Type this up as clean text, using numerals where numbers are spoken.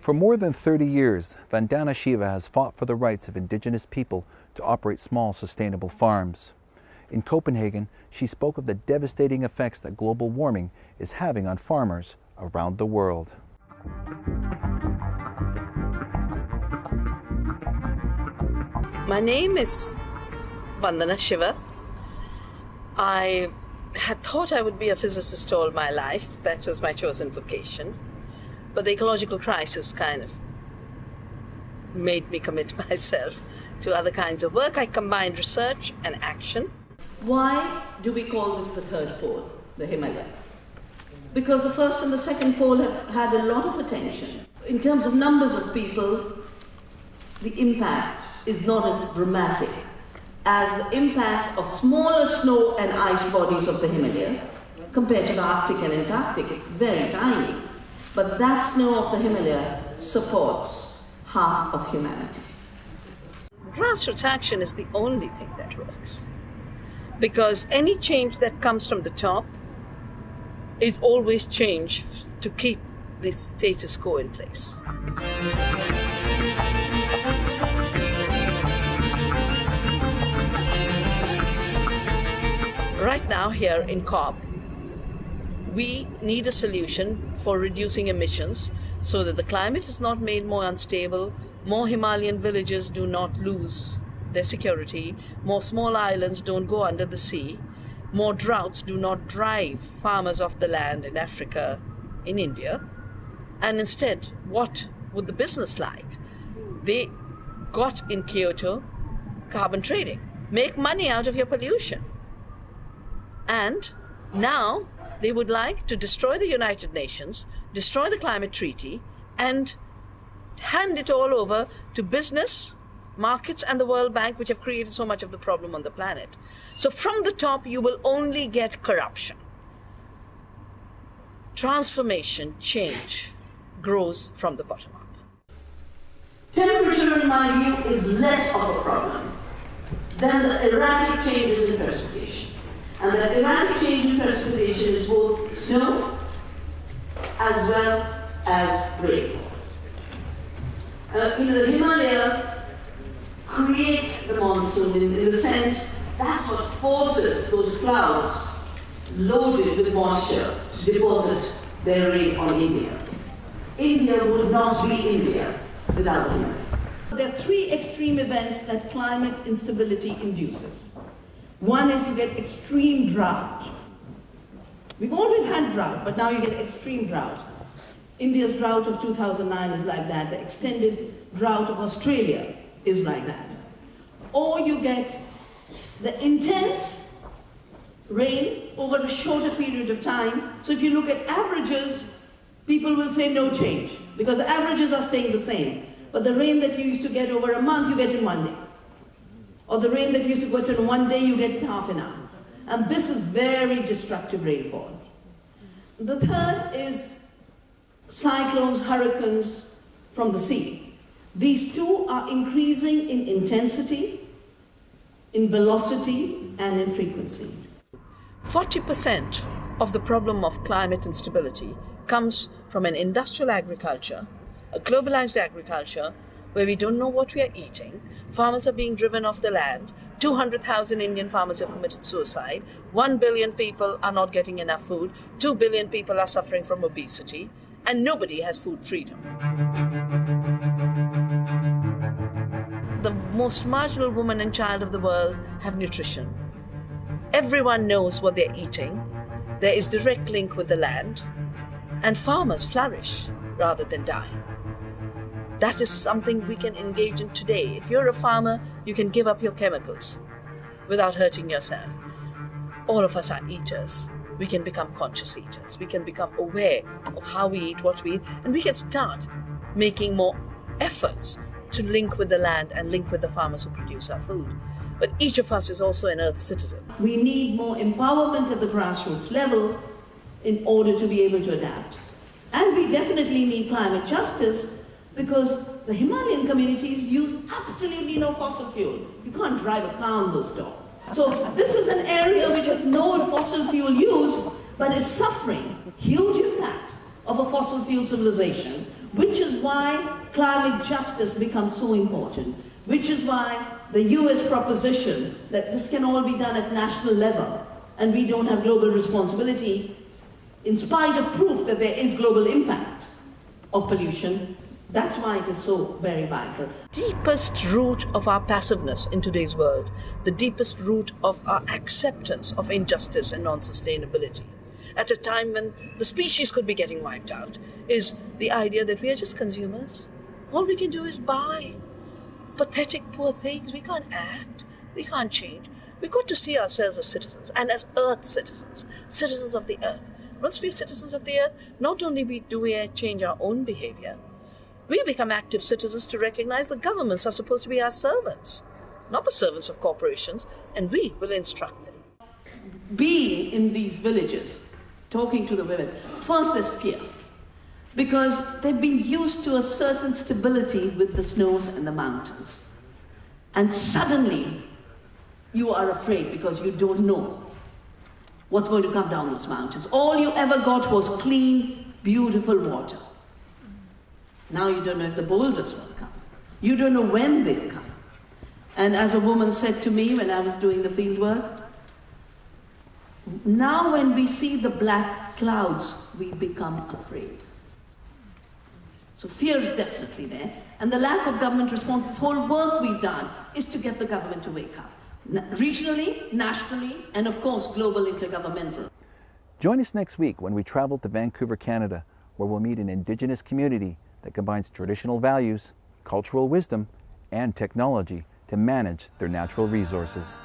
For more than 30 years, Vandana Shiva has fought for the rights of Indigenous people to operate small, sustainable farms. In Copenhagen, she spoke of the devastating effects that global warming is having on farmers around the world. My name is Vandana Shiva. I had thought I would be a physicist all my life. That was my chosen vocation. But the ecological crisis kind of made me commit myself to other kinds of work. I combined research and action. Why do we call this the third pole, the Himalaya? Because the first and the second pole have had a lot of attention. In terms of numbers of people, the impact is not as dramatic as the impact of smaller snow and ice bodies of the Himalaya compared to the Arctic and Antarctic. It's very tiny. But that snow of the Himalaya supports half of humanity. Grassroots action is the only thing that works. Because any change that comes from the top is always change to keep the status quo in place. Right now here in COP, we need a solution for reducing emissions so that the climate is not made more unstable, more Himalayan villages do not lose their security, more small islands don't go under the sea, more droughts do not drive farmers off the land in Africa, in India. And instead, what would the business like? They got in Kyoto carbon trading. Make money out of your pollution. And now they would like to destroy the United Nations, destroy the climate treaty, and hand it all over to business, markets, and the World Bank, which have created so much of the problem on the planet. So from the top, you will only get corruption. Transformation, change, grows from the bottom up. Temperature, in my view, is less of a problem than the erratic changes in precipitation. And that erratic change in precipitation is both snow as well as rainfall. The Himalaya create the monsoon in the sense that's what forces those clouds loaded with moisture to deposit their rain on India. India would not be India without the Himalaya. There are three extreme events that climate instability induces. One is you get extreme drought. We've always had drought, but now you get extreme drought. India's drought of 2009 is like that. The extended drought of Australia is like that. Or you get the intense rain over a shorter period of time. So if you look at averages, people will say no change, because the averages are staying the same. But the rain that you used to get over a month, you get in 1 day. Or the rain that you used to get in 1 day, you get in half an hour. And this is very destructive rainfall. The third is cyclones, hurricanes from the sea. These two are increasing in intensity, in velocity, and in frequency. 40% of the problem of climate instability comes from an industrial agriculture, a globalized agriculture, where we don't know what we are eating. Farmers are being driven off the land. 200,000 Indian farmers have committed suicide. 1 billion people are not getting enough food. 2 billion people are suffering from obesity. And nobody has food freedom. The most marginal woman and child of the world have nutrition. Everyone knows what they're eating. There is direct link with the land. And farmers flourish rather than die. That is something we can engage in today. If you're a farmer, you can give up your chemicals without hurting yourself. All of us are eaters. We can become conscious eaters. We can become aware of how we eat, what we eat, and we can start making more efforts to link with the land and link with the farmers who produce our food. But each of us is also an Earth citizen. We need more empowerment at the grassroots level in order to be able to adapt. And we definitely need climate justice, because the Himalayan communities use absolutely no fossil fuel. You can't drive a car on those dogs. So this is an area which has no fossil fuel use, but is suffering huge impact of a fossil fuel civilization, which is why climate justice becomes so important, which is why the US proposition that this can all be done at national level and we don't have global responsibility, in spite of proof that there is global impact of pollution, that's why it is so very vital. Deepest root of our passiveness in today's world, the deepest root of our acceptance of injustice and non-sustainability, at a time when the species could be getting wiped out, is the idea that we are just consumers. All we can do is buy pathetic, poor things. We can't act, we can't change. We've got to see ourselves as citizens, and as Earth citizens, citizens of the Earth. Once we're citizens of the Earth, not only do we change our own behavior, we become active citizens to recognize the governments are supposed to be our servants, not the servants of corporations, and we will instruct them. Being in these villages, talking to the women, first there's fear, because they've been used to a certain stability with the snows and the mountains. And suddenly, you are afraid because you don't know what's going to come down those mountains. All you ever got was clean, beautiful water. Now you don't know if the boulders will come. You don't know when they'll come. And as a woman said to me when I was doing the field work, now when we see the black clouds, we become afraid. So fear is definitely there. And the lack of government response, this whole work we've done is to get the government to wake up. Regionally, nationally, and of course, global intergovernmental. Join us next week when we travel to Vancouver, Canada, where we'll meet an Indigenous community that combines traditional values, cultural wisdom, and technology to manage their natural resources.